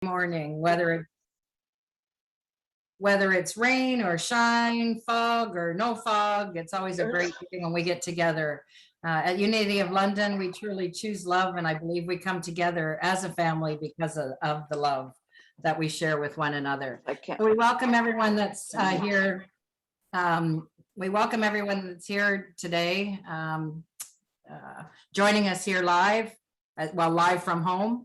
morning, whether it's rain or shine, fog or no fog. It's always a great thing when we get together. At Unity of London, we truly choose love, and I believe we come together as a family because of the love that we share with one another. So we welcome everyone that's here. We welcome everyone that's here today, joining us here live. Live from home.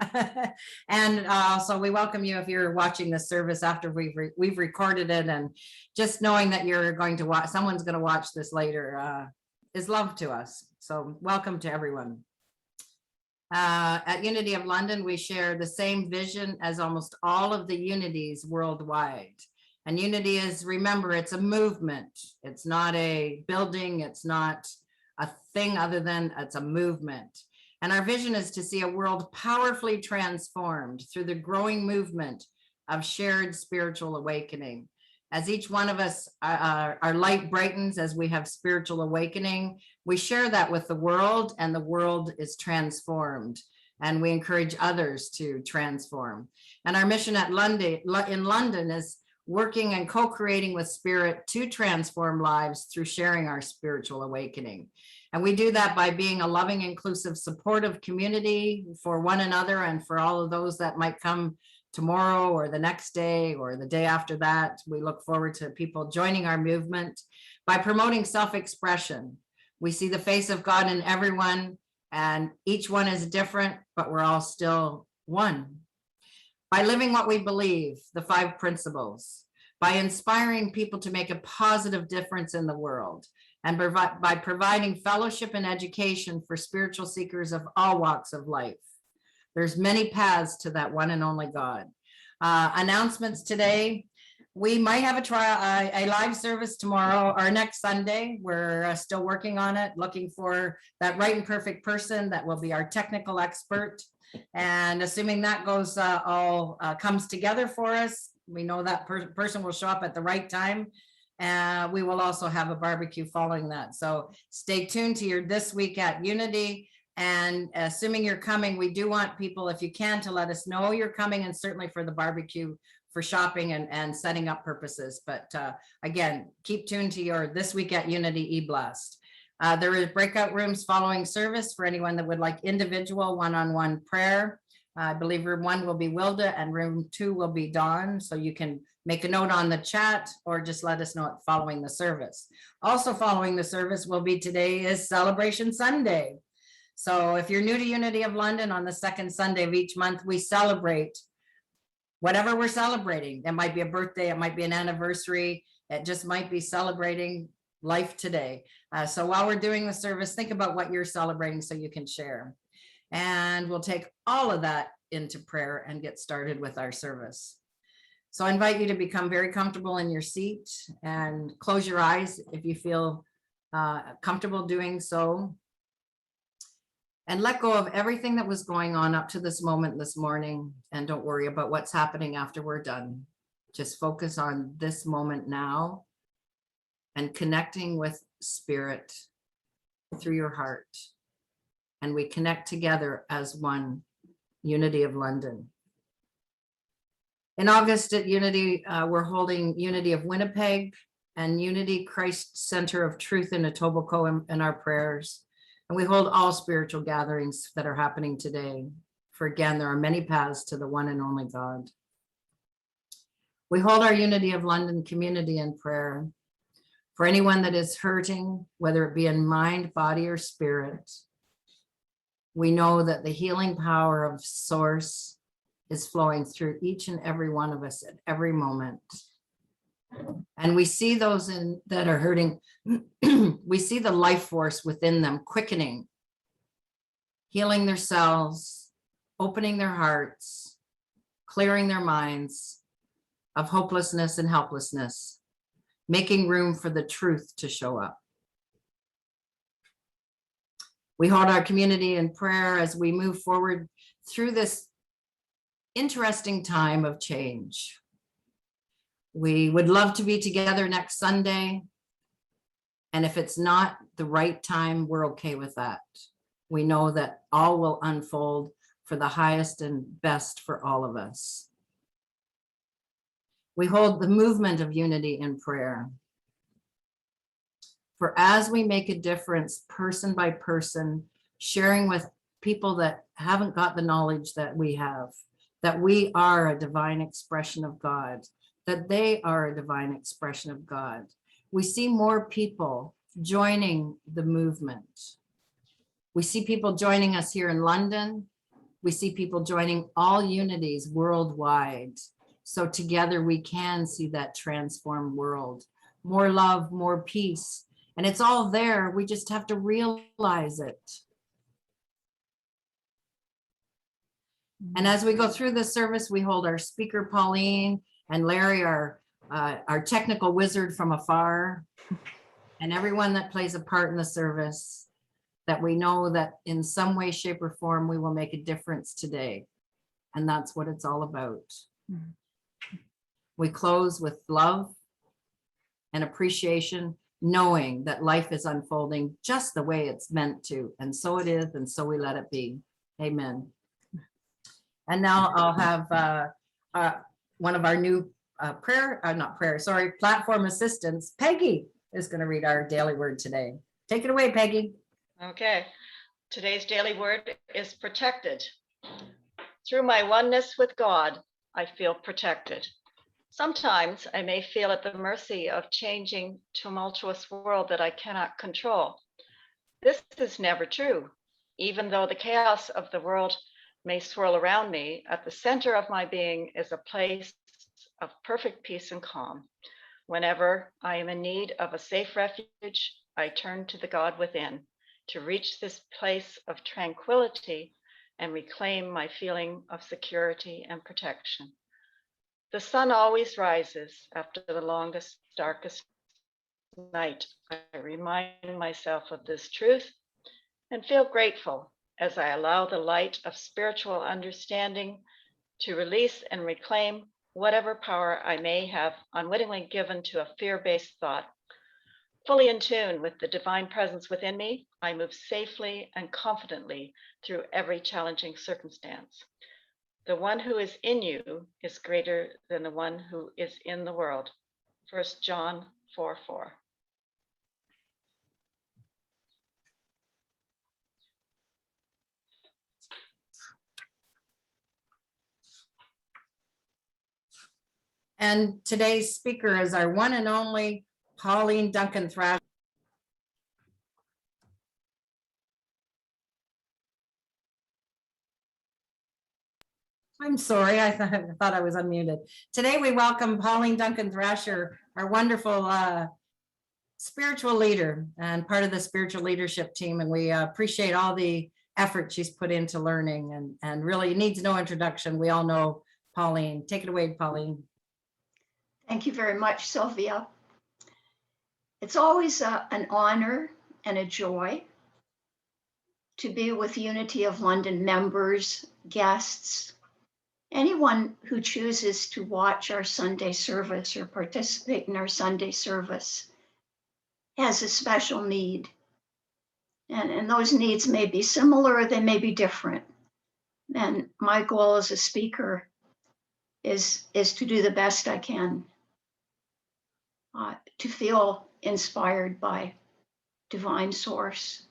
And also we welcome you if you're watching this service after we've recorded it, and just knowing that you're going to watch, someone's going to watch this later, is love to us. So welcome to everyone. At Unity of London, we share the same vision as almost all of the unities worldwide. And unity is, remember, it's a movement. It's not a building. It's not a thing other than it's a movement. And our vision is to see a world powerfully transformed through the growing movement of shared spiritual awakening. As each one of us, our light brightens as we have spiritual awakening, we share that with the world, and the world is transformed. And we encourage others to transform. And our mission at in London is working and co-creating with Spirit to transform lives through sharing our spiritual awakening. And we do that by being a loving, inclusive, supportive community for one another and for all of those that might come tomorrow or the next day or the day after that. We look forward to people joining our movement by promoting self-expression. We see the face of God in everyone, and each one is different, but we're all still one. By living what we believe, the 5 principles, by inspiring people to make a positive difference in the world, and by providing fellowship and education for spiritual seekers of all walks of life. There's many paths to that one and only God. Announcements today. We might have a live service tomorrow or next Sunday. We're still working on it, looking for that right and perfect person that will be our technical expert. And assuming that goes comes together for us, we know that person will show up at the right time. We will also have a barbecue following that. So stay tuned to your This Week at Unity. And assuming you're coming, we do want people, if you can, to let us know you're coming, and certainly for the barbecue, for shopping and setting up purposes. But again, keep tuned to your This Week at Unity e-blast. There is breakout rooms following service for anyone that would like individual one-on-one prayer. I believe room 1 will be Wilda and room 2 will be Dawn. So you can make a note on the chat or just let us know following the service. Also following the service will be today is Celebration Sunday. So if you're new to Unity of London, on the second Sunday of each month, we celebrate whatever we're celebrating. It might be a birthday, it might be an anniversary, it just might be celebrating life today. So while we're doing the service, think about what you're celebrating so you can share. And we'll take all of that into prayer and get started with our service. So I invite you to become very comfortable in your seat and close your eyes if you feel comfortable doing so. And let go of everything that was going on up to this moment this morning. And don't worry about what's happening after we're done. Just focus on this moment now and connecting with Spirit through your heart. And we connect together as one, Unity of London. In August at Unity, we're holding Unity of Winnipeg and Unity Christ Center of Truth in Etobicoke in our prayers. And we hold all spiritual gatherings that are happening today. For again, there are many paths to the one and only God. We hold our Unity of London community in prayer for anyone that is hurting, whether it be in mind, body, or spirit. We know that the healing power of Source is flowing through each and every one of us at every moment. And we see those that are hurting, we see the life force within them quickening, healing their cells, opening their hearts, clearing their minds of hopelessness and helplessness, making room for the truth to show up. We hold our community in prayer as we move forward through this interesting time of change. We would love to be together next Sunday. And if it's not the right time, we're okay with that. We know that all will unfold for the highest and best for all of us. We hold the movement of unity in prayer. For as we make a difference person by person, sharing with people that haven't got the knowledge that we have, that we are a divine expression of God, that they are a divine expression of God, we see more people joining the movement. We see people joining us here in London. We see people joining all unities worldwide. So together we can see that transformed world, more love, more peace. And it's all there. We just have to realize it. And as we go through the service, we hold our speaker, Pauline, and Larry, our technical wizard from afar, and everyone that plays a part in the service, that we know that in some way, shape, or form, we will make a difference today. And that's what it's all about. We close with love and appreciation, knowing that life is unfolding just the way it's meant to. And so it is, and so we let it be. Amen. And now I'll have one of our new platform assistants, Peggy, is going to read our daily word today. Take it away, Peggy. Okay. Today's daily word is protected. Through my oneness with God, I feel protected. Sometimes I may feel at the mercy of changing, tumultuous world that I cannot control. This is never true. Even though the chaos of the world may swirl around me, at the center of my being is a place of perfect peace and calm. Whenever I am in need of a safe refuge, I turn to the God within to reach this place of tranquility and reclaim my feeling of security and protection. The sun always rises after the longest, darkest night. I remind myself of this truth and feel grateful as I allow the light of spiritual understanding to release and reclaim whatever power I may have unwittingly given to a fear-based thought. Fully in tune with the divine presence within me, I move safely and confidently through every challenging circumstance. The one who is in you is greater than the one who is in the world. 1 John 4:4. And today's speaker is our one and only Pauline Duncan Thrasher. I'm sorry, I thought I was unmuted. Today we welcome Pauline Duncan Thrasher, our wonderful spiritual leader and part of the spiritual leadership team. And we appreciate all the effort she's put into learning, and really needs no introduction. We all know Pauline. Take it away, Pauline. Thank you very much, Sylvia. It's always an honor and a joy to be with Unity of London members, guests, anyone who chooses to watch our Sunday service or participate in our Sunday service has a special need. And those needs may be similar, or they may be different. And my goal as a speaker is to do the best I can. To feel inspired by divine source.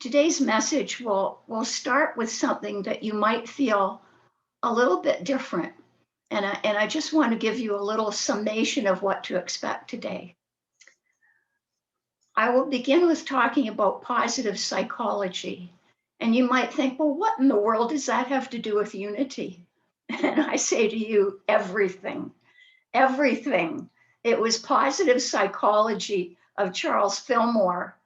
Today's message will start with something that you might feel a little bit different. And I just want to give you a little summation of what to expect today. I will begin with talking about positive psychology. And you might think, well, what in the world does that have to do with unity? And I say to you, everything, everything. It was positive psychology of Charles Fillmore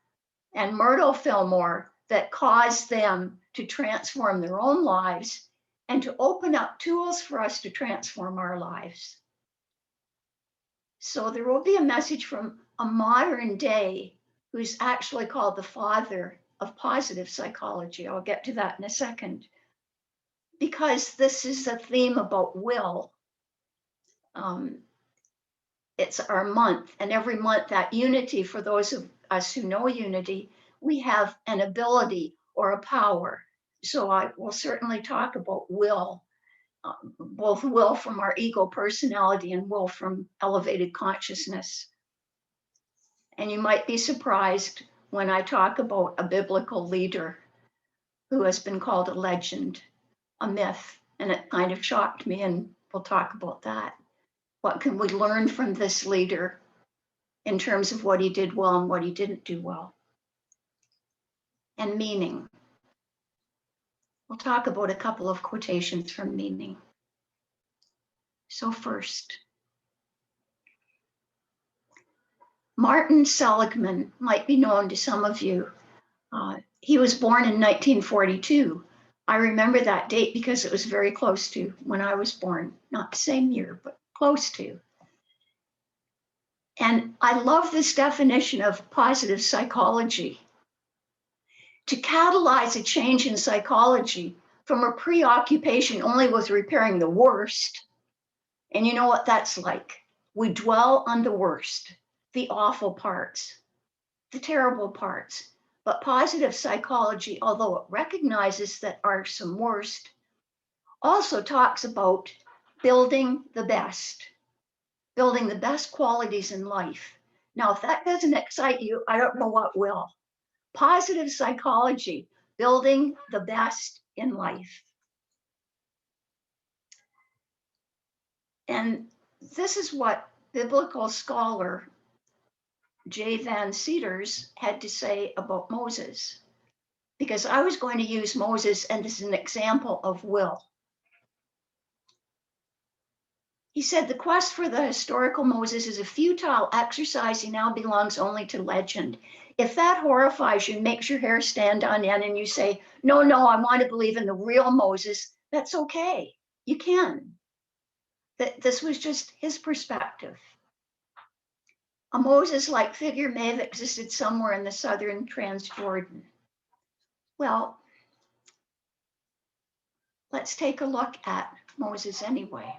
and Myrtle Fillmore that caused them to transform their own lives and to open up tools for us to transform our lives. So there will be a message from a modern day who's actually called the father of positive psychology. I'll get to that in a second. Because this is a theme about will. It's our month, and every month that unity, for those of us who know unity, we have an ability or a power. So I will certainly talk about will both will from our ego personality and will from elevated consciousness. And you might be surprised when I talk about a biblical leader who has been called a legend, a myth, and it kind of shocked me, and we'll talk about that. What can we learn from this leader in terms of what he did well and what he didn't do well? And meaning. We'll talk about a couple of quotations from meaning. So first, Martin Seligman might be known to some of you. He was born in 1942. I remember that date because it was very close to when I was born, not the same year, but close to. And I love this definition of positive psychology. To catalyze a change in psychology from a preoccupation only with repairing the worst, and you know what that's like. We dwell on the worst, the awful parts, the terrible parts. But positive psychology, although it recognizes that are some worst, also talks about building the best qualities in life. Now, if that doesn't excite you, I don't know what will. Positive psychology, building the best in life. And this is what biblical scholar J. Van Cedars had to say about Moses, because I was going to use Moses as an example of will. He said, the quest for the historical Moses is a futile exercise. He now belongs only to legend. If that horrifies you, makes your hair stand on end, and you say, no, I want to believe in the real Moses, that's okay. You can. This was just his perspective. A Moses-like figure may have existed somewhere in the southern Transjordan. Well, let's take a look at Moses anyway.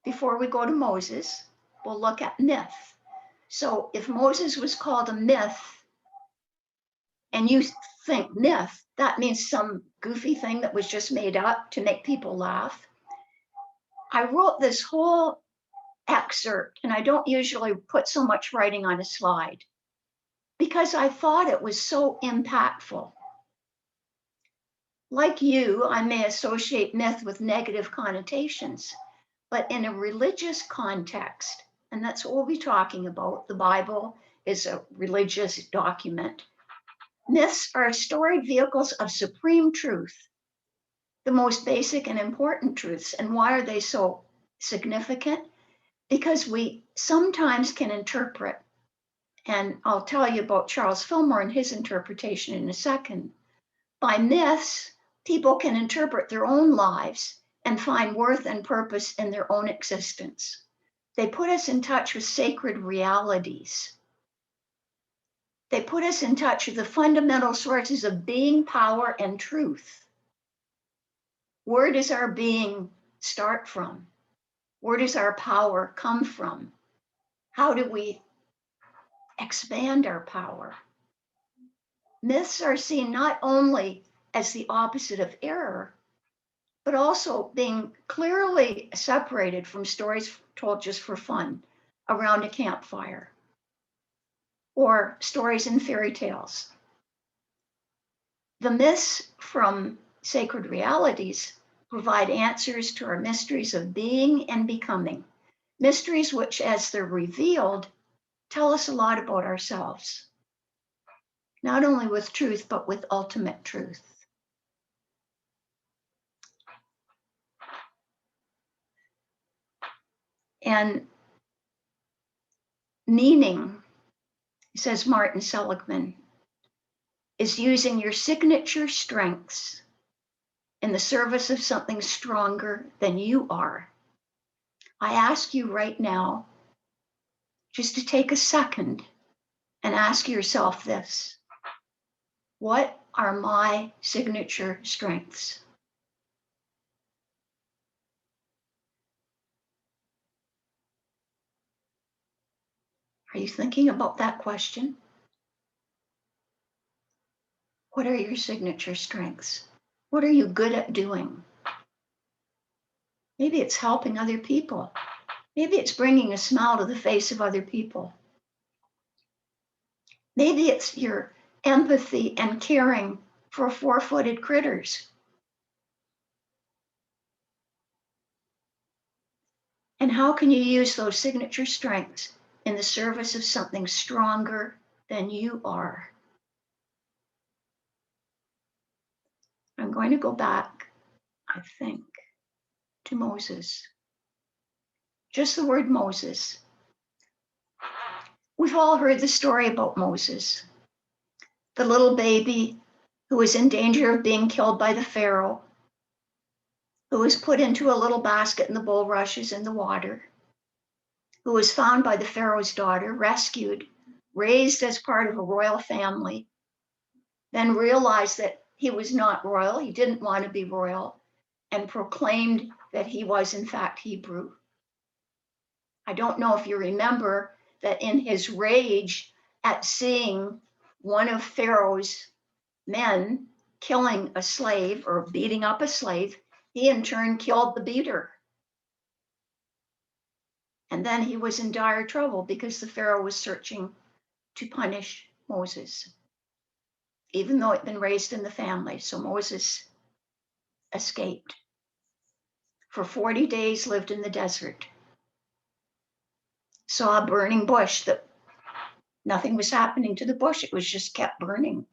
Before we go to Moses, we'll look at myth. So if Moses was called a myth, and you think myth, that means some goofy thing that was just made up to make people laugh. I wrote this whole excerpt, and I don't usually put so much writing on a slide because I thought it was so impactful. Like you, I may associate myth with negative connotations, but in a religious context, and that's what we'll be talking about, the Bible is a religious document. Myths are storied vehicles of supreme truth, the most basic and important truths. And why are they so significant? Because we sometimes can interpret, and I'll tell you about Charles Fillmore and his interpretation in a second. By myths, people can interpret their own lives and find worth and purpose in their own existence. They put us in touch with sacred realities. They put us in touch with the fundamental sources of being, power, and truth. Where does our being start from? Where does our power come from? How do we expand our power? Myths are seen not only as the opposite of error, but also being clearly separated from stories told just for fun around a campfire, or stories and fairy tales. The myths from sacred realities provide answers to our mysteries of being and becoming, mysteries which, as they're revealed, tell us a lot about ourselves, not only with truth, but with ultimate truth. And meaning, says Martin Seligman, is using your signature strengths in the service of something stronger than you are. I ask you right now just to take a second and ask yourself this: what are my signature strengths? Are you thinking about that question? What are your signature strengths? What are you good at doing? Maybe it's helping other people. Maybe it's bringing a smile to the face of other people. Maybe it's your empathy and caring for four-footed critters. And how can you use those signature strengths in the service of something stronger than you are? I'm going to go back, I think, to Moses. Just the word Moses. We've all heard the story about Moses, the little baby who was in danger of being killed by the Pharaoh, who was put into a little basket in the bulrushes in the water, who was found by the Pharaoh's daughter, rescued, raised as part of a royal family, then realized that he was not royal, he didn't want to be royal, and proclaimed that he was in fact Hebrew. I don't know if you remember that in his rage at seeing one of Pharaoh's men killing a slave or beating up a slave, he in turn killed the beater. And then he was in dire trouble because the Pharaoh was searching to punish Moses, even though he'd been raised in the family. So Moses escaped. For 40 days lived in the desert. Saw a burning bush that nothing was happening to the bush. It was just kept burning.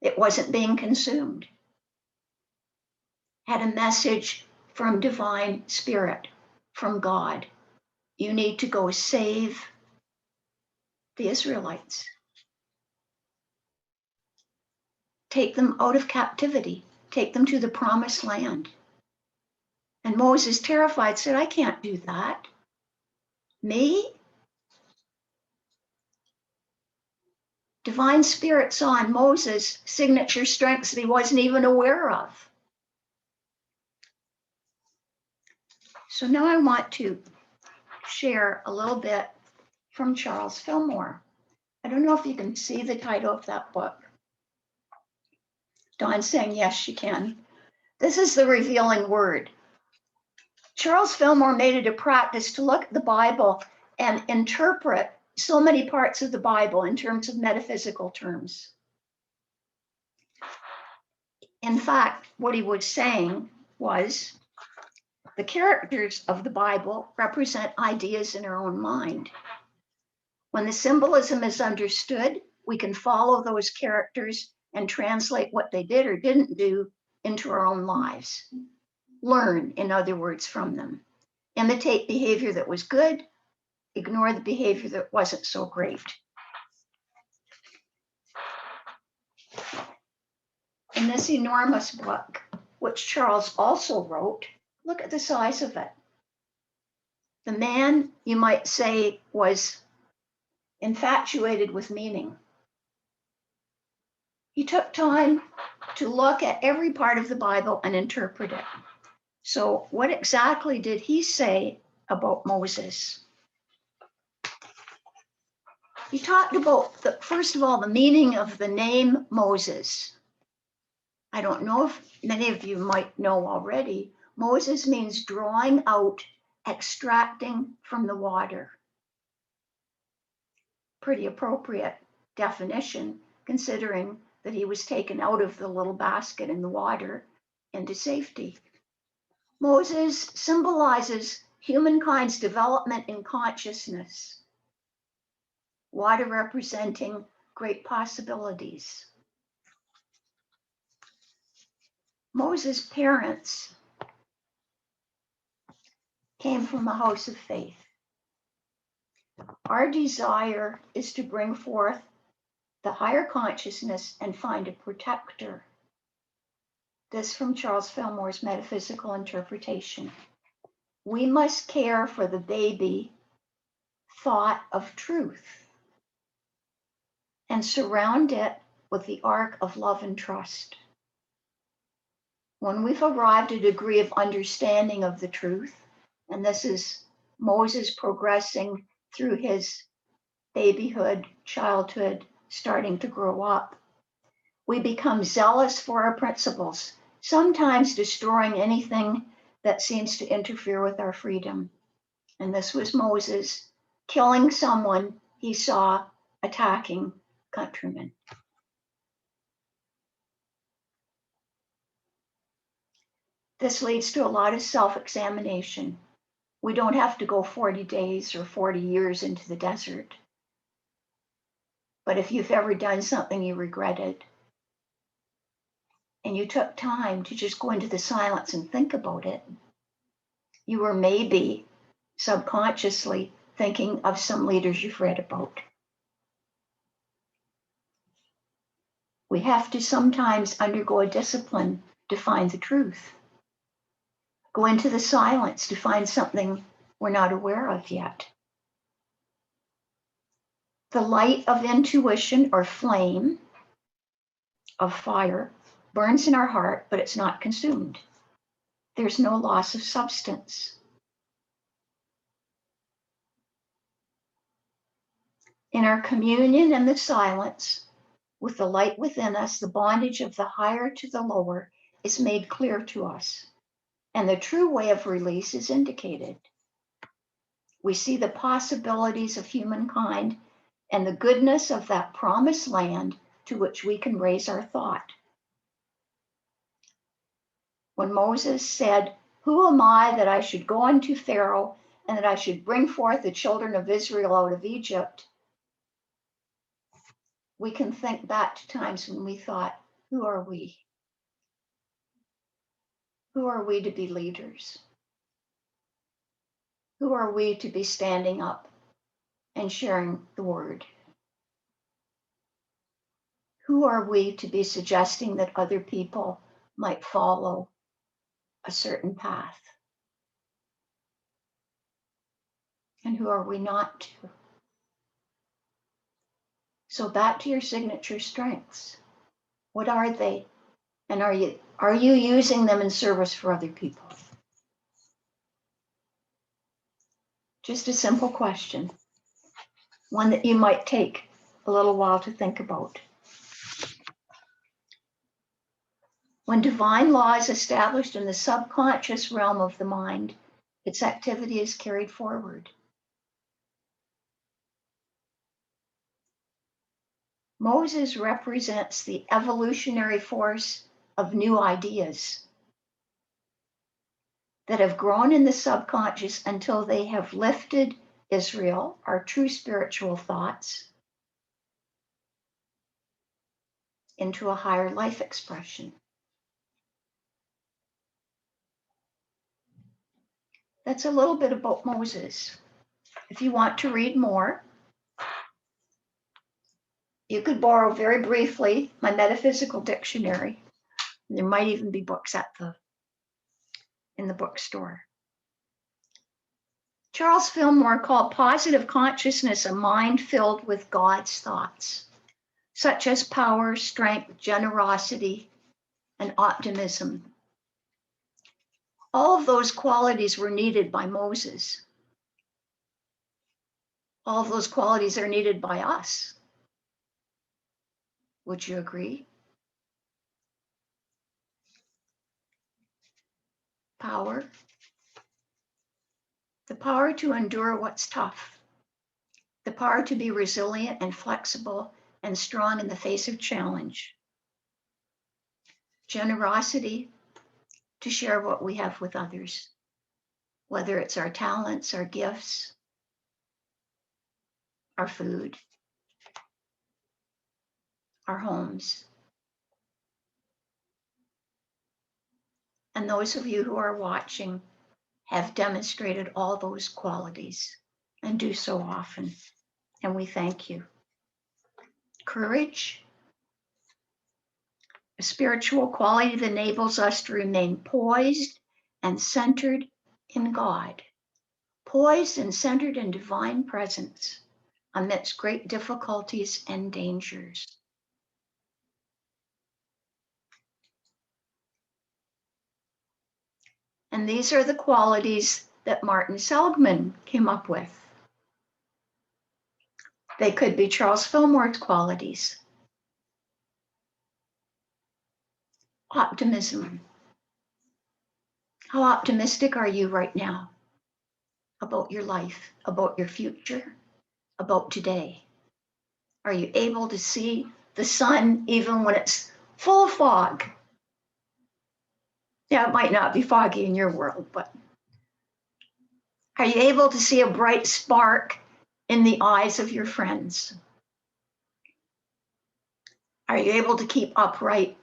It wasn't being consumed. Had a message from divine spirit, from God. You need to go save the Israelites. Take them out of captivity. Take them to the promised land. And Moses, terrified, said, I can't do that. Me? Divine Spirit saw in Moses signature strengths that he wasn't even aware of. So now I want to share a little bit from Charles Fillmore. I don't know if you can see the title of that book. Dawn's saying, yes, she can. This is The Revealing Word. Charles Fillmore made it a practice to look at the Bible and interpret so many parts of the Bible in terms of metaphysical terms. In fact, what he was saying was the characters of the Bible represent ideas in our own mind. When the symbolism is understood, we can follow those characters and translate what they did or didn't do into our own lives. Learn, in other words, from them. Imitate behavior that was good, ignore the behavior that wasn't so great. In this enormous book, which Charles also wrote, look at the size of it. The man, you might say, was infatuated with meaning. He took time to look at every part of the Bible and interpret it. So what exactly did he say about Moses? He talked about, first of all, the meaning of the name Moses. I don't know if many of you might know already. Moses means drawing out, extracting from the water. Pretty appropriate definition, considering that he was taken out of the little basket in the water into safety. Moses symbolizes humankind's development in consciousness, water representing great possibilities. Moses' parents came from a house of faith. Our desire is to bring forth the higher consciousness and find a protector. This from Charles Fillmore's metaphysical interpretation. We must care for the baby thought of truth and surround it with the ark of love and trust. When we've arrived at a degree of understanding of the truth, and this is Moses progressing through his babyhood, childhood, starting to grow up, we become zealous for our principles, sometimes destroying anything that seems to interfere with our freedom. And this was Moses killing someone he saw attacking countrymen. This leads to a lot of self-examination. We don't have to go 40 days or 40 years into the desert. But if you've ever done something you regretted, and you took time to just go into the silence and think about it, you were maybe subconsciously thinking of some leaders you've read about. We have to sometimes undergo a discipline to find the truth. Go into the silence to find something we're not aware of yet. The light of intuition or flame of fire burns in our heart, but it's not consumed. There's no loss of substance. In our communion and the silence, with the light within us, the bondage of the higher to the lower is made clear to us, and the true way of release is indicated. We see the possibilities of humankind and the goodness of that promised land to which we can raise our thought. When Moses said, "Who am I that I should go unto Pharaoh and that I should bring forth the children of Israel out of Egypt?" we can think back to times when we thought, who are we? Who are we to be leaders? Who are we to be standing up and sharing the word? Who are we to be suggesting that other people might follow a certain path? And who are we not to? So back to your signature strengths. What are they? And are you using them in service for other people? Just a simple question. One that you might take a little while to think about. When divine law is established in the subconscious realm of the mind, its activity is carried forward. Moses represents the evolutionary force of new ideas that have grown in the subconscious until they have lifted Israel, our true spiritual thoughts, into a higher life expression. That's a little bit about Moses. If you want to read more, you could borrow very briefly my metaphysical dictionary. There might even be books in the bookstore. Charles Fillmore called positive consciousness a mind filled with God's thoughts, such as power, strength, generosity, and optimism. All of those qualities were needed by Moses. All of those qualities are needed by us. Would you agree? Power. The power to endure what's tough. The power to be resilient and flexible and strong in the face of challenge. Generosity, to share what we have with others, whether it's our talents, our gifts, our food, our homes. And those of you who are watching have demonstrated all those qualities and do so often, and we thank you. Courage, a spiritual quality that enables us to remain poised and centered in God, poised and centered in divine presence amidst great difficulties and dangers. And these are the qualities that Martin Seligman came up with. They could be Charles Fillmore's qualities. Optimism. How optimistic are you right now about your life, about your future, about today? Are you able to see the sun even when it's full of fog? Yeah, it might not be foggy in your world, but are you able to see a bright spark in the eyes of your friends? Are you able to keep upright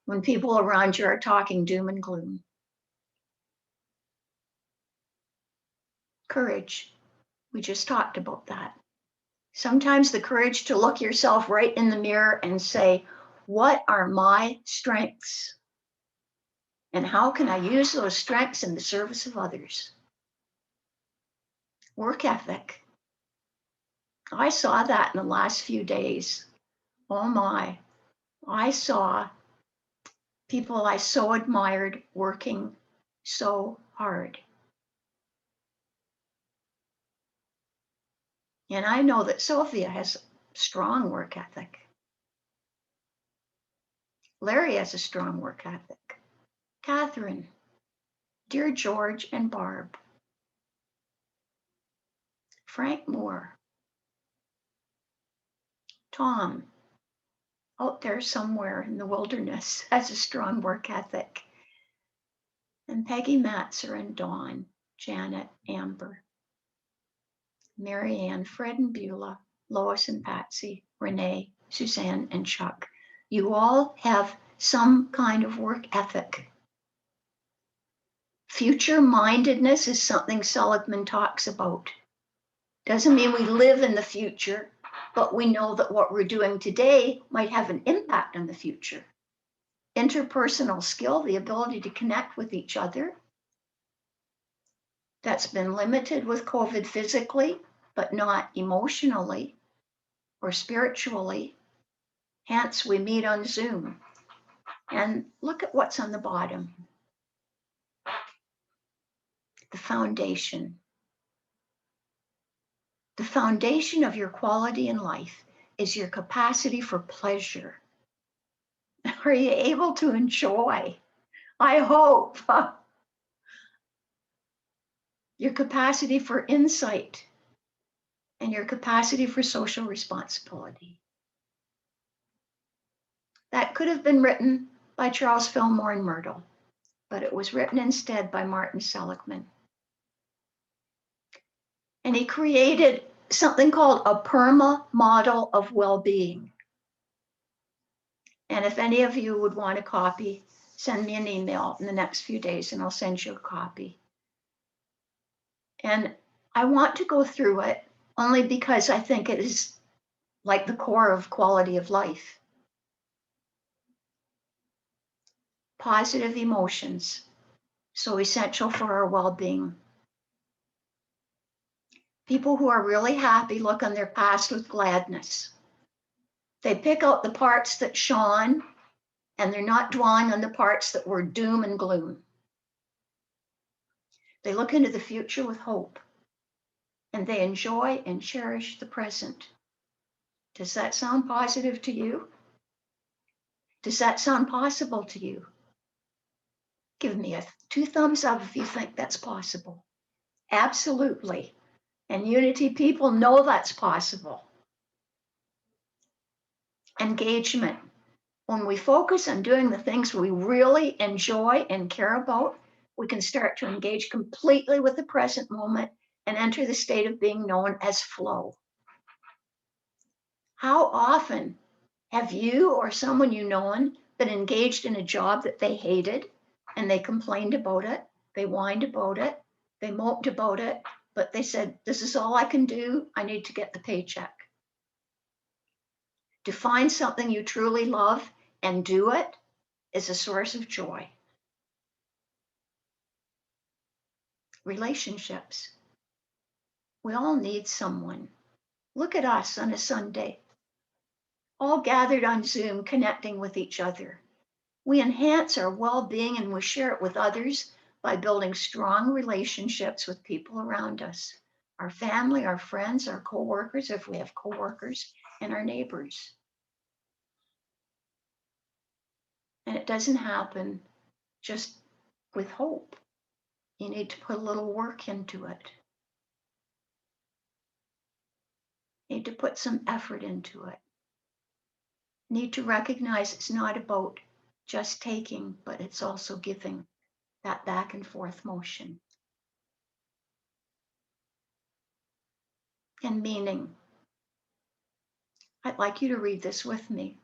when people around you are talking doom and gloom? Courage. We just talked about that. Sometimes the courage to look yourself right in the mirror and say, what are my strengths? And how can I use those strengths in the service of others? Work ethic. I saw that in the last few days. Oh my, I saw people I so admired working so hard. And I know that Sophia has strong work ethic. Larry has a strong work ethic. Catherine, dear George and Barb, Frank Moore, Tom, out there somewhere in the wilderness, has a strong work ethic. And Peggy Matzer and Dawn, Janet, Amber, Mary Ann, Fred and Beulah, Lois and Patsy, Renee, Suzanne and Chuck. You all have some kind of work ethic. Future mindedness is something Seligman talks about. Doesn't mean we live in the future, but we know that what we're doing today might have an impact on the future. Interpersonal skill, the ability to connect with each other, that's been limited with COVID physically, but not emotionally or spiritually. Hence, we meet on Zoom. And look at what's on the bottom. The foundation. The foundation of your quality in life is your capacity for pleasure. Are you able to enjoy? I hope. Your capacity for insight and your capacity for social responsibility. That could have been written by Charles Fillmore and Myrtle, but it was written instead by Martin Seligman. And he created something called a PERMA model of well-being. And if any of you would want a copy, send me an email in the next few days and I'll send you a copy. And I want to go through it only because I think it is like the core of quality of life. Positive emotions, so essential for our well-being. People who are really happy look on their past with gladness. They pick out the parts that shone, and they're not dwelling on the parts that were doom and gloom. They look into the future with hope, and they enjoy and cherish the present. Does that sound positive to you? Does that sound possible to you? Give me 2 thumbs up if you think that's possible. Absolutely. And Unity people know that's possible. Engagement. When we focus on doing the things we really enjoy and care about, we can start to engage completely with the present moment and enter the state of being known as flow. How often have you or someone you known been engaged in a job that they hated and they complained about it, they whined about it, they moped about it, but they said, this is all I can do, I need to get the paycheck. To find something you truly love and do it is a source of joy. Relationships. We all need someone. Look at us on a Sunday, all gathered on Zoom, connecting with each other. We enhance our well-being and we share it with others by building strong relationships with people around us, our family, our friends, our coworkers, if we have coworkers, and our neighbors. And it doesn't happen just with hope. You need to put a little work into it. You need to put some effort into it. You need to recognize it's not about just taking, but it's also giving, that back and forth motion. And meaning. I'd like you to read this with me.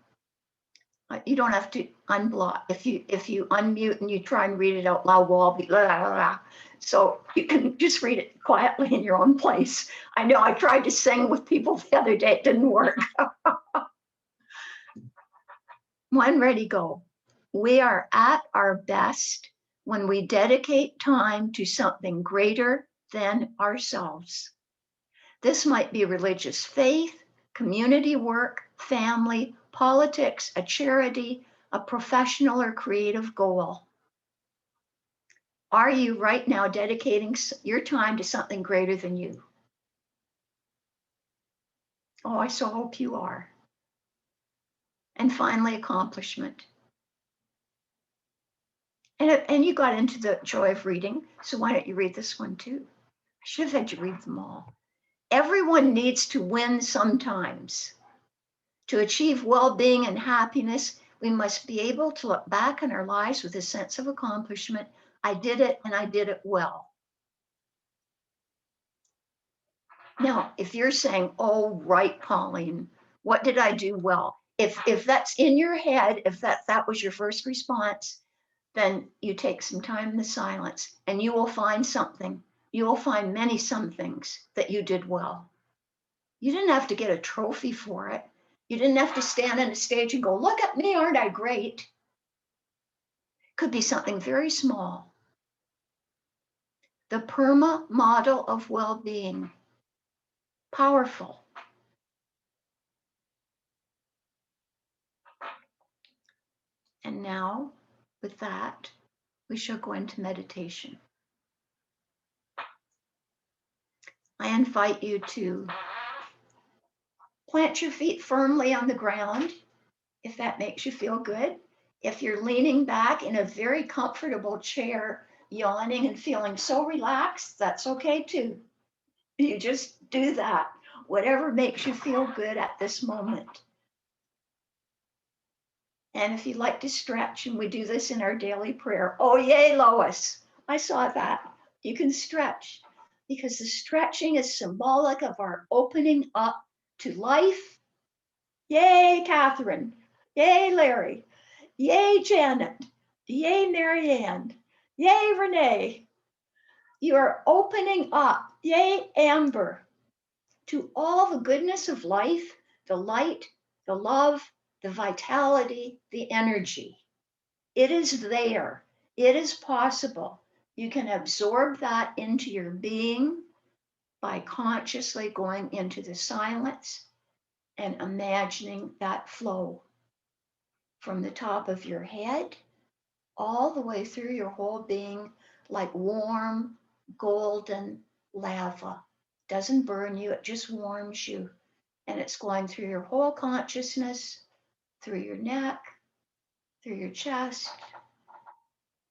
You don't have to unblock. If you unmute and you try and read it out loud, we'll all be blah, blah, blah. So you can just read it quietly in your own place. I know I tried to sing with people the other day, it didn't work. One, ready, go. We are at our best when we dedicate time to something greater than ourselves. This might be religious faith, community work, family, politics, a charity, a professional or creative goal. Are you right now dedicating your time to something greater than you? Oh, I so hope you are. And finally, accomplishment. And you got into the joy of reading, so why don't you read this one too? I should have had you read them all. Everyone needs to win sometimes. To achieve well-being and happiness, we must be able to look back on our lives with a sense of accomplishment. I did it and I did it well. Now, if you're saying, oh, right, Pauline, what did I do well? If that's in your head, if that was your first response, then you take some time in the silence and you will find something. You will find many some things that you did well. You didn't have to get a trophy for it. You didn't have to stand on a stage and go, look at me, aren't I great? Could be something very small. The PERMA model of well-being. Powerful. And now, with that, we shall go into meditation. I invite you to plant your feet firmly on the ground, if that makes you feel good. If you're leaning back in a very comfortable chair, yawning and feeling so relaxed, that's okay too. You just do that, whatever makes you feel good at this moment. And if you'd like to stretch, and we do this in our daily prayer. Oh, yay, Lois. I saw that. You can stretch because the stretching is symbolic of our opening up to life. Yay, Catherine. Yay, Larry. Yay, Janet. Yay, Marianne. Yay, Renee. You are opening up. Yay, Amber. To all the goodness of life, the light, the love, the vitality, the energy. It is there. It is possible. You can absorb that into your being by consciously going into the silence and imagining that flow from the top of your head all the way through your whole being like warm, golden lava. Doesn't burn you, it just warms you. And it's going through your whole consciousness, through your neck, through your chest,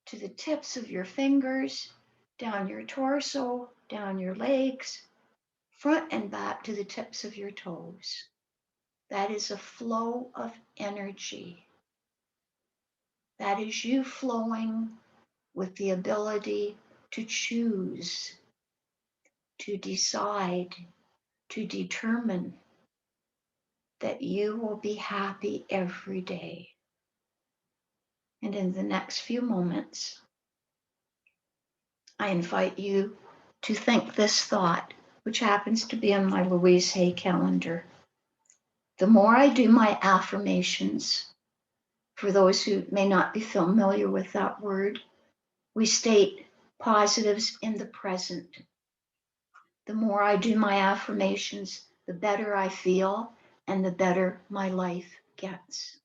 to the tips of your fingers, down your torso, down your legs, front and back to the tips of your toes. That is a flow of energy. That is you flowing with the ability to choose, to decide, to determine that you will be happy every day. And in the next few moments, I invite you to think this thought, which happens to be on my Louise Hay calendar. The more I do my affirmations, for those who may not be familiar with that word, we state positives in the present. The more I do my affirmations, the better I feel and the better my life gets.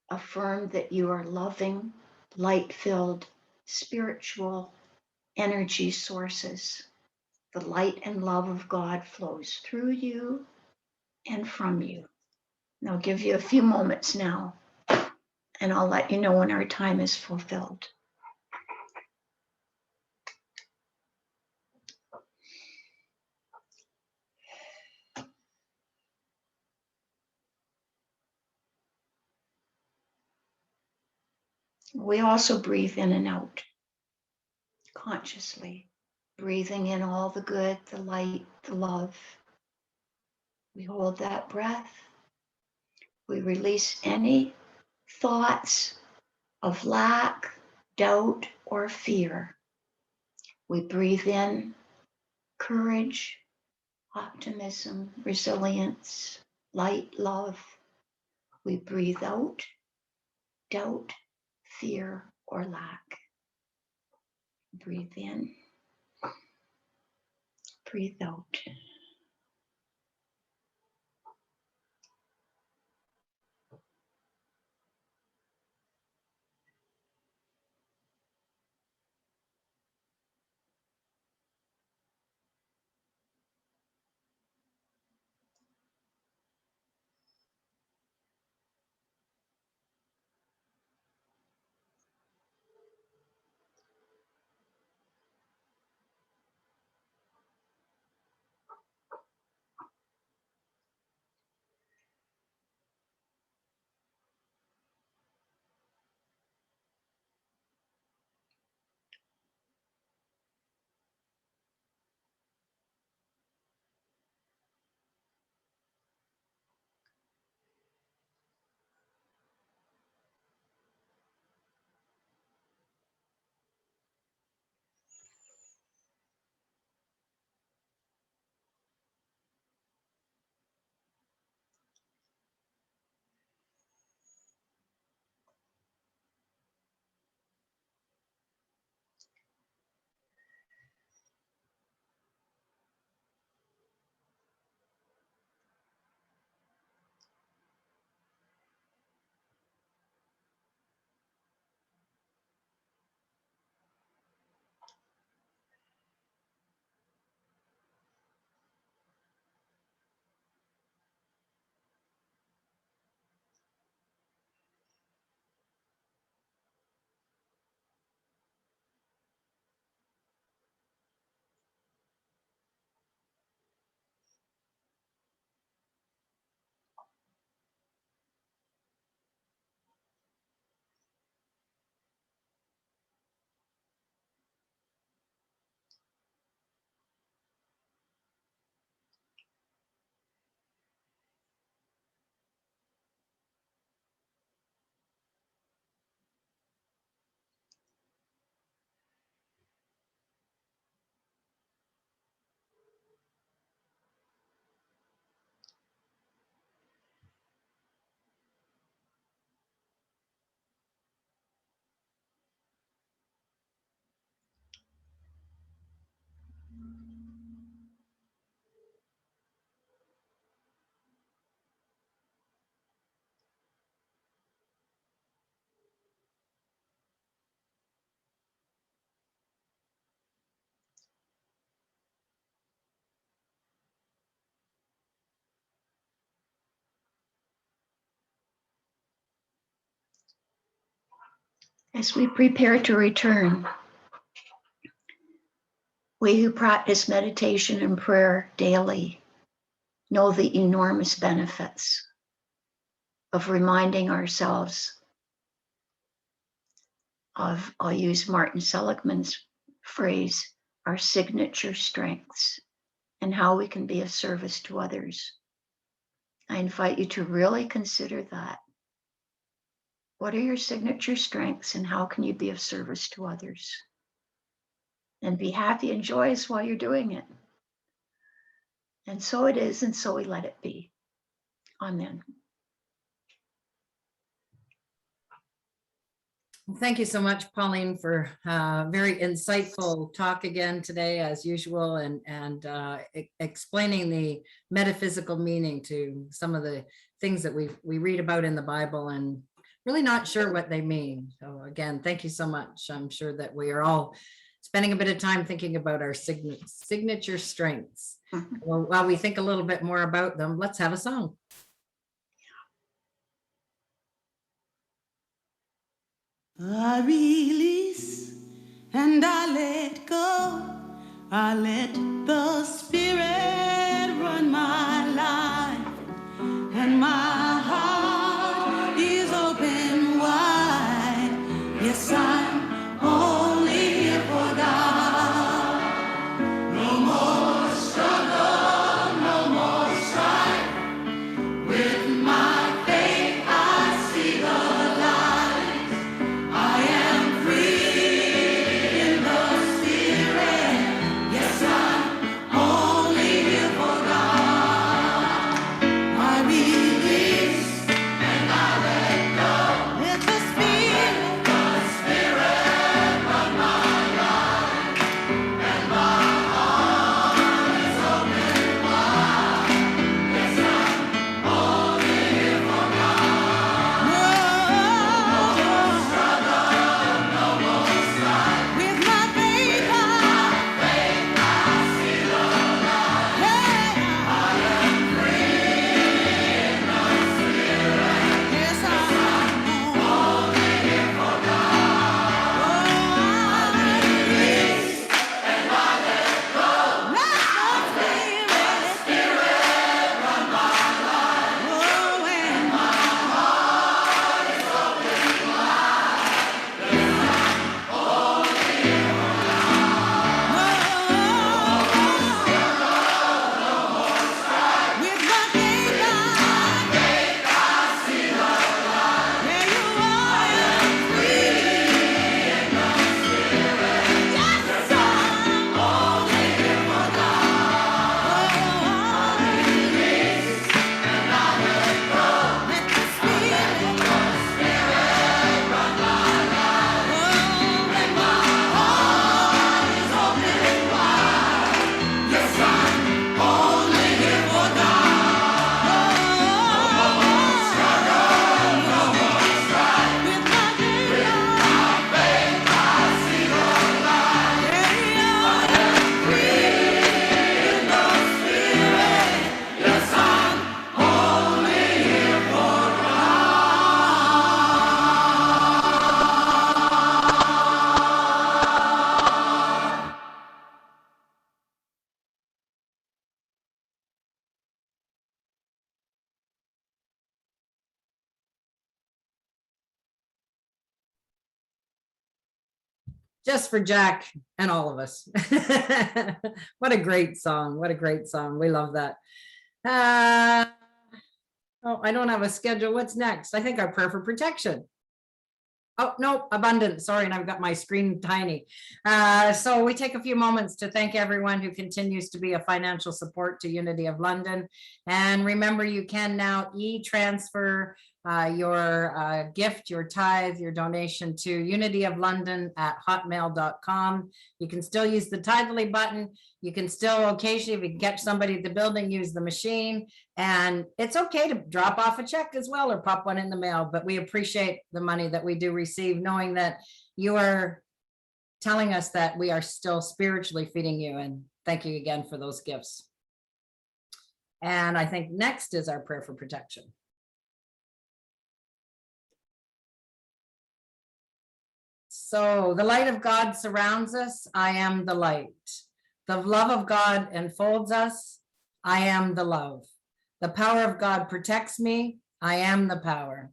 Affirm that you are loving, light-filled, spiritual energy sources. The light and love of God flows through you and from you. And I'll give you a few moments now And I'll let you know when our time is fulfilled. We also breathe in and out consciously, breathing in all the good, the light, the love. We hold that breath. We release any thoughts of lack, doubt, or fear. We breathe in courage, optimism, resilience, light, love. We breathe out doubt, fear, or lack. Breathe in, breathe out. As we prepare to return, we who practice meditation and prayer daily know the enormous benefits of reminding ourselves of, I'll use Martin Seligman's phrase, our signature strengths and how we can be of service to others. I invite you to really consider that. What are your signature strengths and how can you be of service to others? And be happy and joyous while you're doing it. And so it is, and so we let it be. Amen. Thank you so much, Pauline, for very insightful talk again today, as usual, and explaining the metaphysical meaning to some of the things that we read about in the Bible and really not sure what they mean. So again, thank you so much. I'm sure that we are all spending a bit of time thinking about our signature strengths. Well, while we think a little bit more about them, let's have a song. I release and I let go. I let the Spirit run my life, and my heart is open wide. Yes, I'm only here for God. No more struggle, no more strife. With my faith, I see the light. I am free in the Spirit. Yes, I'm only here for God. I release and I let go. Let the Spirit run my life, and my heart is open wide. Yes, I'm only here for God. No more struggle, no more strife. With my faith, I see the light. I am free in the Spirit. Yes, I'm only here for God. I release and I let go. Let the Spirit run my life. Oh, and my heart is open wide. Yes, I'm only here for God. No more struggle, no more strife. With my faith, I see the light. There you are. I am free in the Spirit. Yes, I'm only here for God. I release and I let go. Let the Spirit run my life. And my heart is open wide. Yes, I'm only here for God. No more struggle, no more strife. With my faith, I see the light. I am free in the Spirit. Yes, I'm only here for God. Just for Jack and all of us. What a great song. What a great song. We love that. Oh, I don't have a schedule. What's next? I think our prayer for protection. Oh, no, abundance. Sorry, and I've got my screen tiny. So we take a few moments to thank everyone who continues to be a financial support to Unity of London. And remember, you can now e-transfer your gift, your tithe, your donation to unityoflondon@hotmail.com. You can still use the Tithely button. You can still occasionally, if you catch somebody at the building, use the machine. And it's okay to drop off a check as well or pop one in the mail, but we appreciate the money that we do receive, knowing that you are telling us that we are still spiritually feeding you. And thank you again for those gifts. And I think next is our prayer for protection. So the light of God surrounds us. I am the light. The love of God enfolds us. I am the love. The power of God protects me. I am the power.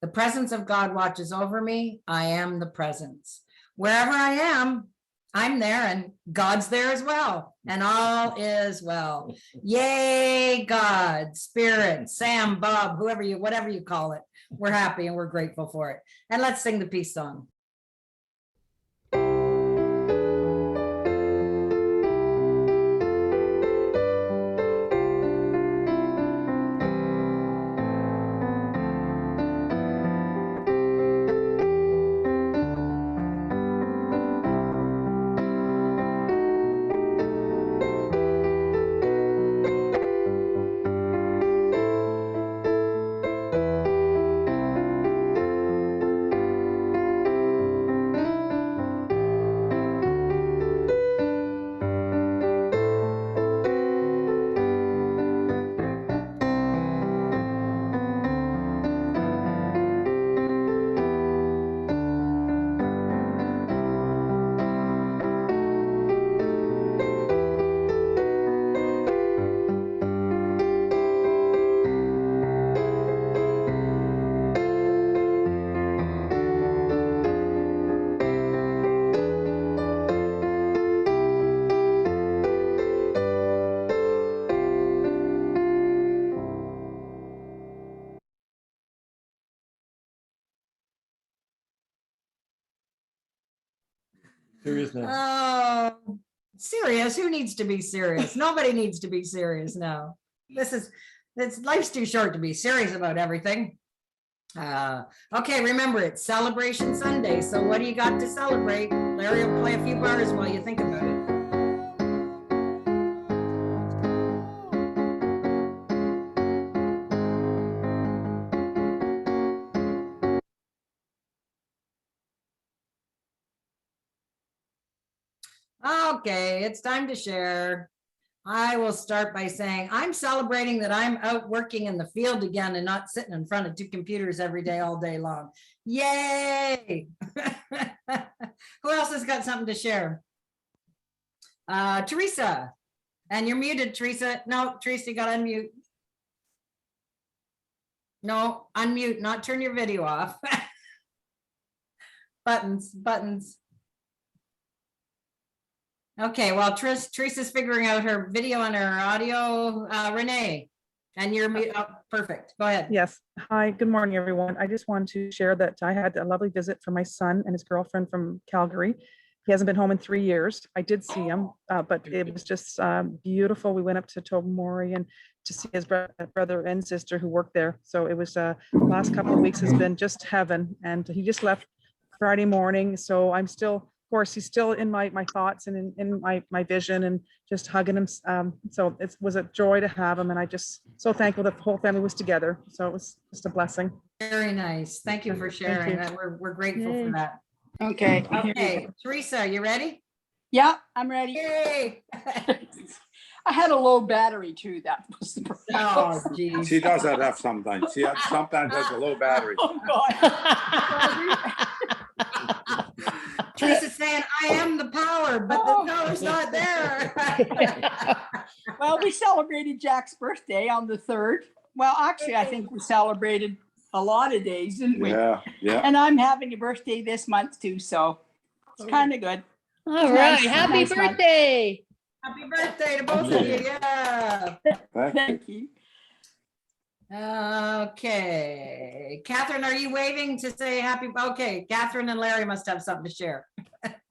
The presence of God watches over me. I am the presence. Wherever I am, I'm there, and God's there as well, and all is well. Yay, God, Spirit, Sam, Bob, whoever you, whatever you call it. We're happy and we're grateful for it. And let's sing the peace song. Seriousness. Oh, serious? Who needs to be serious? Nobody needs to be serious now. Life's too short to be serious about everything. Okay, remember it's Celebration Sunday. So what do you got to celebrate? Larry will play a few bars while you think about it. Okay, it's time to share. I will start by saying I'm celebrating that I'm out working in the field again and not sitting in front of two computers every day, all day long. Yay! Who else has got something to share? Teresa, and you're muted, Teresa. No, Teresa, you got to unmute. No, unmute, not turn your video off. Buttons. Okay, well, Teresa's figuring out her video and her audio. Renee, and you're mute. Oh, perfect. Go ahead. Yes. Hi, good morning, everyone. I just wanted to share that I had a lovely visit from my son and his girlfriend from Calgary. He hasn't been home in 3 years. I did see him, but it was just beautiful. We went up to Tobermory and to see his brother and sister who worked there. So it was last couple of weeks has been just heaven. And he just left Friday morning. So I'm still, of course, he's still in my thoughts and in my vision and just hugging him. So it was a joy to have him. And I just so thankful that the whole family was together. So it was just a blessing. Very nice. Thank you for sharing that. We're grateful for that. Okay. Okay, Teresa, you ready? Yeah, I'm ready. Yay! I had a low battery too. That was the problem. Oh, geez. She does that sometimes. She sometimes has a low battery. Oh, God. Teresa's saying, I am the power, but the power's not there. Well, we celebrated Jack's birthday on the 3rd. Well, actually, I think we celebrated a lot of days, didn't we? Yeah. And I'm having a birthday this month too, so it's kind of good. All Nice, right, happy nice month. birthday. Happy birthday to both of you. Yeah. Thank you. Okay. Catherine, are you waving to say happy? Okay, Catherine and Larry must have something to share.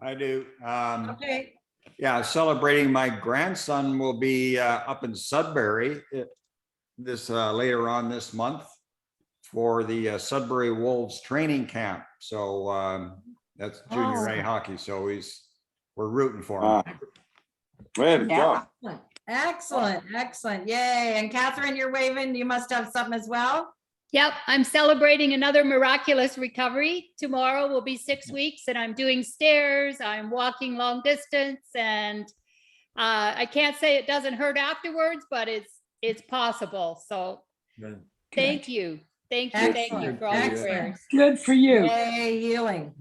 I do. Okay. Yeah, celebrating my grandson will be up in Sudbury this later on this month for the Sudbury Wolves training camp. So that's junior A hockey. So we're rooting for him. Way to go. Excellent. Yay. And Catherine, you're waving. You must have something as well. Yep, I'm celebrating another miraculous recovery. Tomorrow will be 6 weeks and I'm doing stairs. I'm walking long distance and I can't say it doesn't hurt afterwards, but it's possible. So thank you. Thank you Excellent. for all your Excellent. prayers. Good for you. Yay, healing.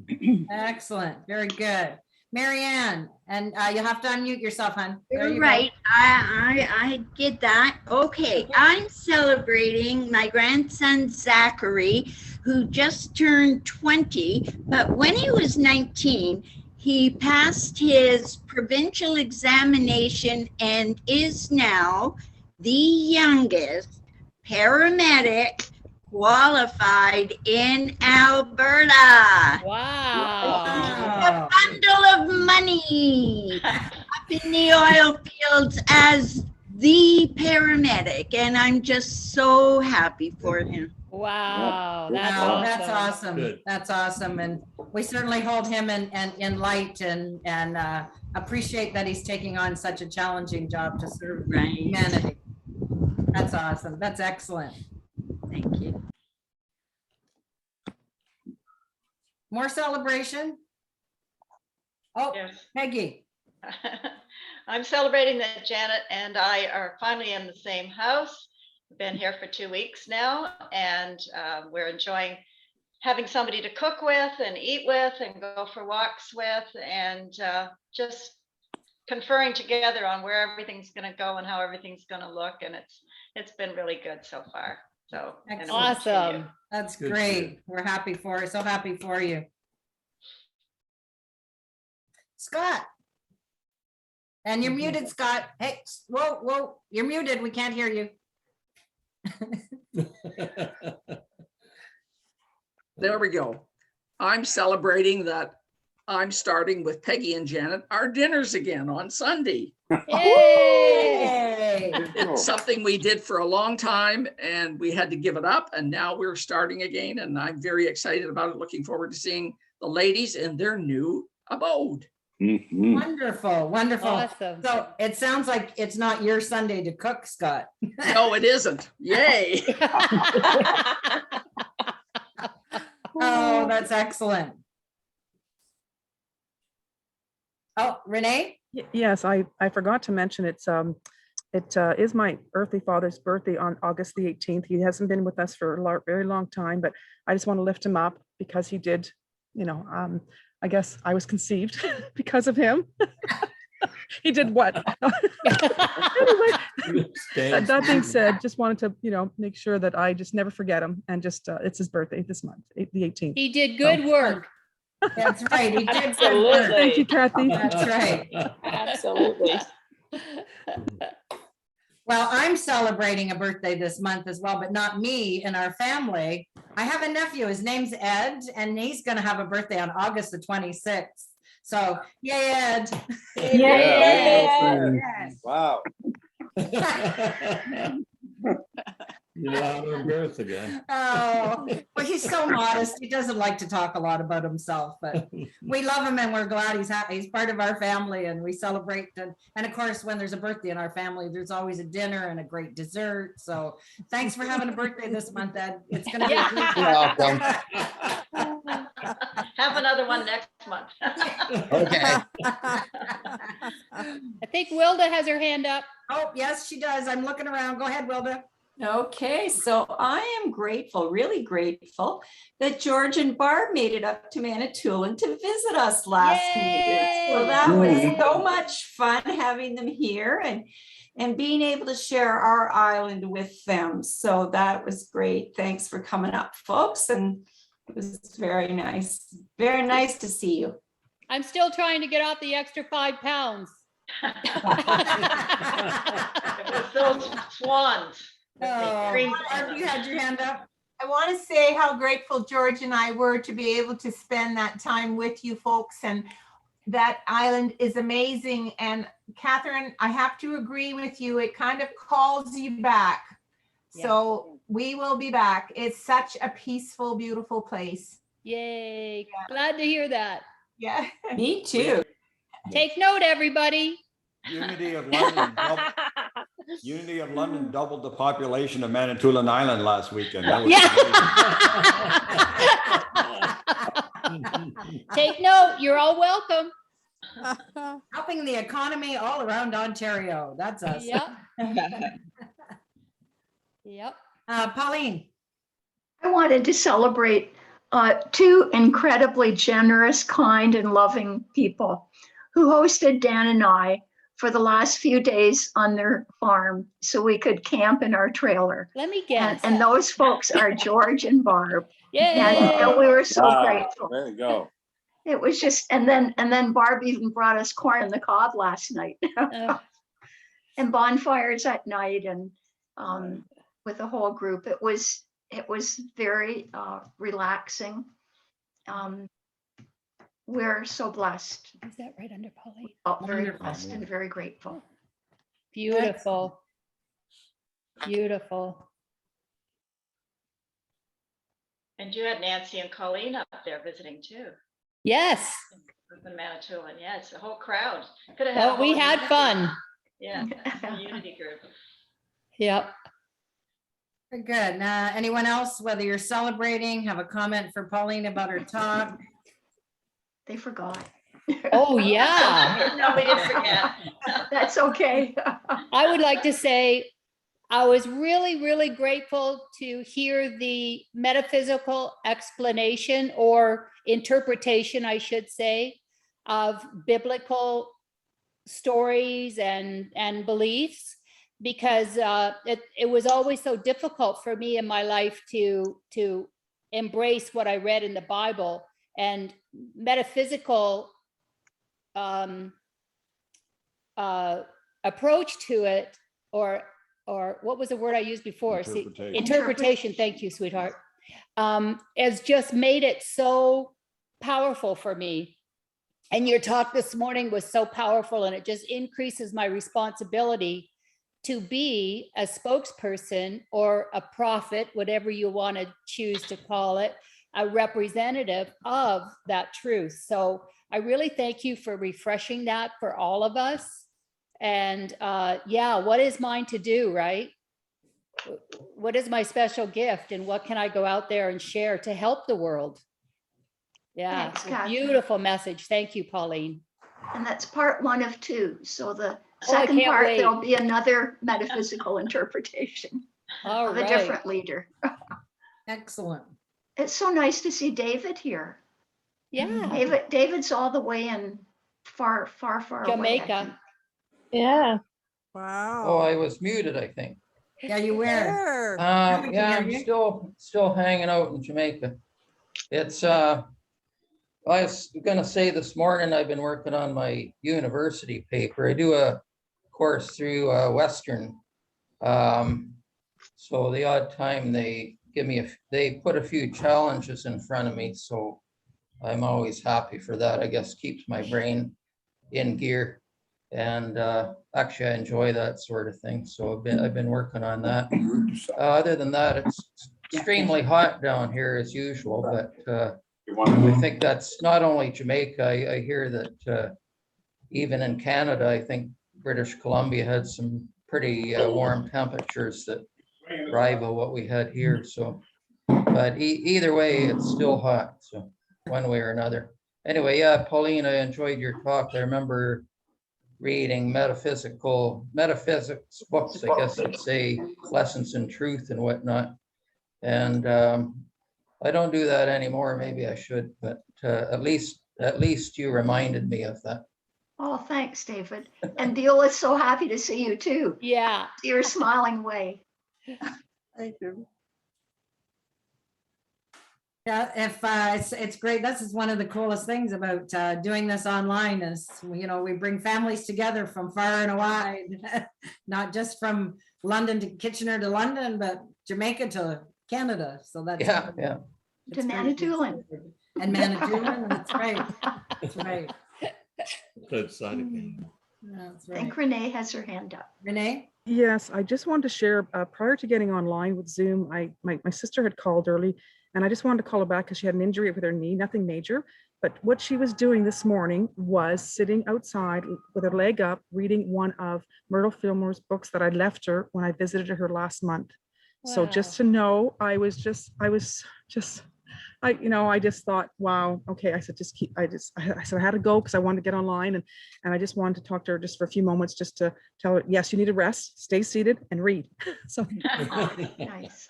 Excellent. Very good. Marianne, and you'll have to unmute yourself, hon. There you go. Right, I did that. Okay, I'm celebrating my grandson Zachary, who just turned 20, but when he was 19, he passed his provincial examination and is now the youngest paramedic qualified in Alberta. Wow. A bundle of money up in the oil fields as the paramedic, and I'm just so happy for him. Wow. That's Wow, awesome. that's awesome. Good. That's awesome. And we certainly hold him in light and appreciate that he's taking on such a challenging job to serve Right. humanity. That's awesome. That's excellent. Thank you. More celebration? Oh, Yes. Peggy. I'm celebrating that Janet and I are finally in the same house. We've been here for 2 weeks now, and we're enjoying having somebody to cook with and eat with and go for walks with, and just conferring together on where everything's going to go and how everything's going to look. And it's been really good so far. So and it will continue. Awesome. That's Good for great. you. We're happy for you. So happy for you. Scott. And you're muted, Scott. Hey, whoa, you're muted. We can't hear you. There we go. I'm celebrating that I'm starting with Peggy and Janet our dinners again on Sunday. Yay! It's something we did for a long time and we had to give it up, and now we're starting again, and I'm very excited about it. Looking forward to seeing the ladies in their new abode. Mhm. Wonderful, wonderful. Awesome. So it sounds like it's not your Sunday to cook, Scott. No, it isn't. Yay. Oh, that's excellent. Oh, Renee? Yes, I forgot to mention it is my earthly father's birthday on August the 18th. He hasn't been with us for a very long time, but I just want to lift him up because he did, I guess I was conceived because of him. He did what? Anyway, that being said, just wanted to, make sure that I just never forget him, and just, it's his birthday this month, the 18th. He did good work. That's right. He did. Absolutely. Thank you, Kathy. That's right. Absolutely. Well, I'm celebrating a birthday this month as well, but not me and our family. I have a nephew. His name's Ed, and he's going to have a birthday on August the 26th. So, yay, Ed. Yeah. Yes. Wow. You're on her birth again. Oh, well, he's so modest. He doesn't like to talk a lot about himself, but we love him and we're glad he's part of our family, and we celebrate. And of course, when there's a birthday in our family, there's always a dinner and a great dessert. So thanks for having a birthday this month, Ed. It's going to be a treat. Welcome. Have another one next month. Okay. I think Wilda has her hand up. Oh, yes, she does. I'm looking around. Go ahead, Wilda. Okay, so I am grateful, really grateful that George and Barb made it up to Manitoulin to visit us last Yay! week. So that was so much fun having them here and being able to share our island with them. So that was great. Thanks for coming up, folks. And it was very nice. Very nice to see you. I'm still trying to get off the extra 5 pounds. It was those swans. Oh, Green- Barb, you had your hand up. I want to say how grateful George and I were to be able to spend that time with you folks, and that island is amazing. And Catherine, I have to agree with you. It kind of calls you back. So we will be back. It's such a peaceful, beautiful place. Yay. Glad to hear that. Yeah. Me too. Take note, everybody. Unity of London doubled the population of Manitoulin Island last weekend. That was Take note. You're all welcome. Helping the economy all around Ontario. That's us. Yep. Yep. Pauline. I wanted to celebrate two incredibly generous, kind, and loving people who hosted Dan and I for the last few days on their farm so we could camp in our trailer. Let me guess. And those folks are George and Barb. Yay. And we were so grateful. There you go. It was just, and then Barb even brought us corn on the cob last night. And bonfires at night, and with the whole group. It was very relaxing. We're so blessed. Is that right under Pauline? Very blessed and very grateful. Beautiful. Beautiful. And you had Nancy and Colleen up there visiting too. Yes. In Manitoulin, yeah, it's a whole crowd. Could have had a Well, we whole had unity. fun. Yeah, a unity group. Yep. Very good. Anyone else, whether you're celebrating, have a comment for Pauline about her talk? They forgot. Oh, yeah. No, we didn't forget. That's okay. I would like to say I was really, really grateful to hear the metaphysical explanation or interpretation, I should say, of biblical stories and beliefs, because it was always so difficult for me in my life to embrace what I read in the Bible, and metaphysical approach to it, or what was the word I used before? Interpretation. Thank you, sweetheart. Has just made it so powerful for me. And your talk this morning was so powerful, and it just increases my responsibility to be a spokesperson or a prophet, whatever you want to choose to call it, a representative of that truth. So I really thank you for refreshing that for all of us. And yeah, what is mine to do, right? What is my special gift, and what can I go out there and share to help the world? Yeah, Thanks, a Catherine. beautiful message. Thank you, Pauline. And that's part 1 of 2. So the Oh, I second can't part, wait. there'll be another metaphysical interpretation All of a right. different leader. Excellent. It's so nice to see David here. Yeah, David's all the way in far away, I think. Jamaica. Yeah. Oh, Wow. I was muted, I think. Yeah, you were. Yeah, I'm still hanging out in Jamaica. It's I was gonna say this morning, I've been working on my university paper. I do a course through Western. So the odd time they give me they put a few challenges in front of me, so I'm always happy for that. I guess keeps my brain in gear. And actually, I enjoy that sort of thing. So I've been working on that. Other than that, it's extremely hot down here as usual. But I think that's not only Jamaica. I hear that even in Canada, I think British Columbia had some pretty warm temperatures that rival what we had here. So, but either way, it's still hot. So one way or another. Anyway, yeah, Pauline, I enjoyed your talk. I remember reading metaphysics books, I guess you'd say, Lessons in Truth and whatnot. And I don't do that anymore. Maybe I should, but at least you reminded me of that. Oh, thanks, David. And Viola's so happy to see you too. Yeah. See your smiling way. Thank you. Yeah, if it's great. This is one of the coolest things about doing this online is, you know, we bring families together from far and wide, not just from London to Kitchener to London, but Jamaica to Canada. So that's Yeah. To Manitoulin. And Manitoulin. That's right. That's right. That's right. That's I right. think Renee has her hand up. Renee? Yes, I just wanted to share, prior to getting online with Zoom, my sister had called early, and I just wanted to call her back because she had an injury with her knee, nothing major. But what she was doing this morning was sitting outside with her leg up, reading one of Myrtle Fillmore's books that I left her when I visited her last month. So just to know, I just thought, wow, okay. I said, I said I had to go because I wanted to get online, and I just wanted to talk to her just for a few moments, just to tell her, yes, you need to rest, stay seated and read. So Nice.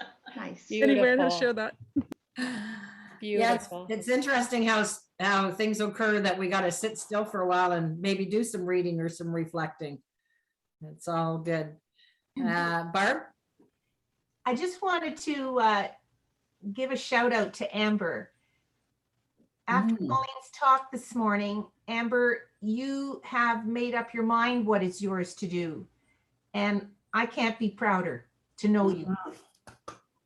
anyway, I'm going to share that. Yes, it's interesting how things occur that we got to sit still for a while and maybe do some reading or some reflecting. It's all good. Barb? I just wanted to give a shout out to Amber. After Pauline's talk this morning, Amber, you have made up your mind what is yours to do. And I can't be prouder to know you.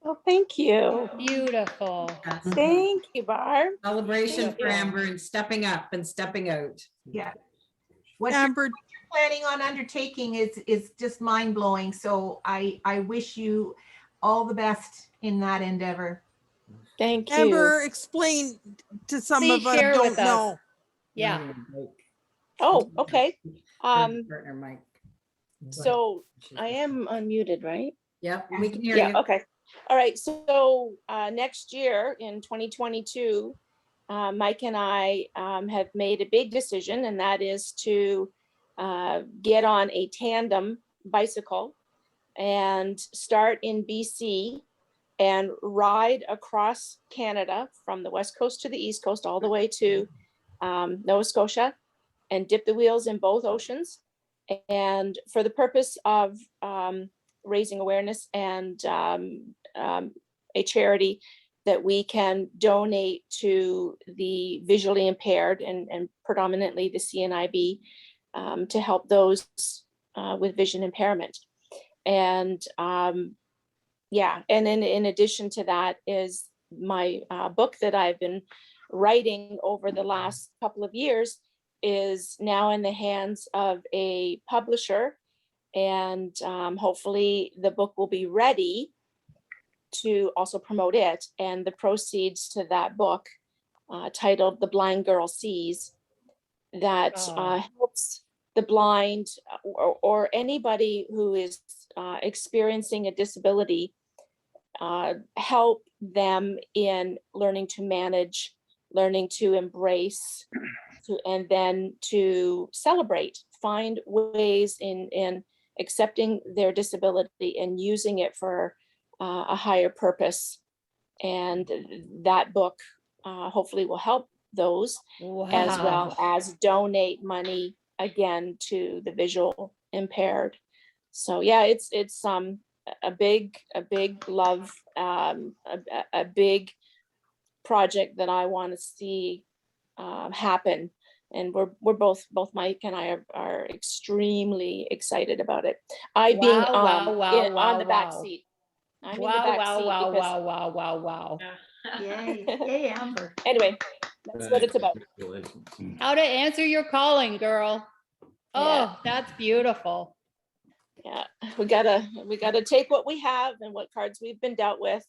Oh, thank you. Beautiful. Thank you, Barb. Celebration for Amber and stepping up and stepping out. Yeah. What you're planning on undertaking is just mind blowing. So I wish you all the best in that endeavor. Thank you. Amber, explain to some Please of us share who with don't us. know. Yeah. Oh, okay. Partner Mike. So I am unmuted, right? Yeah, we can hear Yeah, you. okay. All right, so next year in 2022, Mike and I have made a big decision, and that is to get on a tandem bicycle and start in BC and ride across Canada from the west coast to the east coast, all the way to Nova Scotia, and dip the wheels in both oceans. And for the purpose of raising awareness and a charity that we can donate to the visually impaired and predominantly the CNIB to help those with vision impairment. And yeah, and in addition to that is my book that I've been writing over the last couple of years, is now in the hands of a publisher, and hopefully the book will be ready to also promote it. And the proceeds to that book, titled The Blind Girl Sees, that helps the blind or anybody who is experiencing a disability, help them in learning to manage, learning to embrace, and then to celebrate, find ways in accepting their disability and using it for a higher purpose. And that book hopefully will help those, as well as donate money again to the visual impaired. So yeah, it's a big love, a big project that I want to see happen. And we're both Mike and I are extremely excited about it. I being on the back seat. I'm in the back seat because wow. Yay, yay, Amber. Anyway, that's what it's about. How to answer your calling, girl. Yeah. Oh, that's beautiful. Yeah, we gotta take what we have and what cards we've been dealt with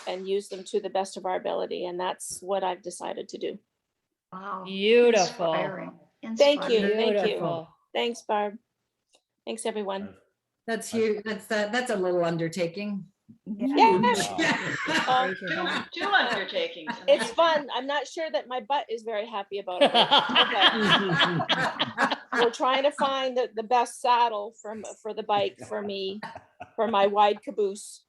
and use them to the best of our ability. And that's what I've decided to do. Wow. Beautiful. Inspiring. Thank you. Inspiring. Thank you. Beautiful. Thanks, Barb. Thanks, everyone. That's huge. That's a little undertaking. Yeah. Two undertakings. It's fun. I'm not sure that my butt is very happy about it. But we're trying to find the best saddle for the bike for me, for my wide caboose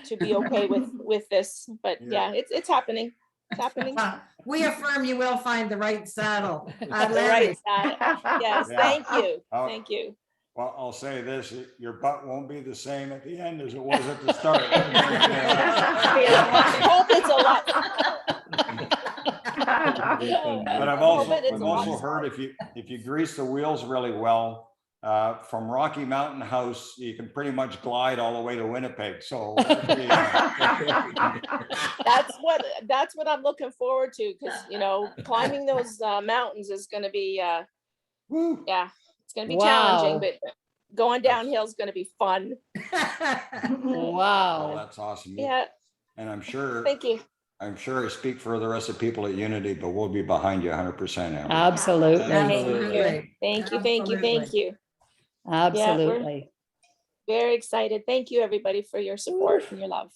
to be okay with this. But yeah, it's happening. It's happening. We affirm you will find the right saddle. The right saddle. Yes, Yeah. thank you. Oh. Thank you. Well, I'll say this, your butt won't be the same at the end as it was at the start. I hope it's a lot. But I've also heard if you grease the wheels really well, from Rocky Mountain House, you can pretty much glide all the way to Winnipeg. So That's what I'm looking forward to, because climbing those mountains is going to be it's going to be challenging, but going downhill is going to be fun. Wow. Oh, that's awesome. Yeah. And I'm sure. Thank you. I'm sure I speak for the rest of the people at Unity, but we'll be behind you 100%. Amber. Absolutely. Thank you. Thank you. Absolutely. Yeah, very excited. Thank you, everybody, for your support and your love.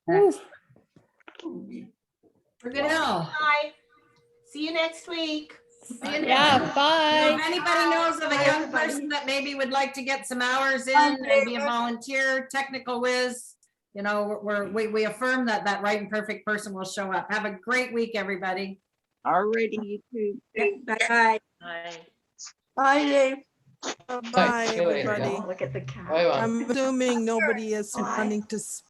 We're good now. Bye. See you next week. Yeah, bye. If anybody knows of a young person that maybe would like to get some hours in and be a volunteer, technical whiz, we affirm that right and perfect person will show up. Have a great week, everybody. Alrighty, you too. Bye. Bye. Bye, Dave. Bye, See you later. everybody. Look at the cat. Bye, Mom. I'm assuming nobody is wanting to speak.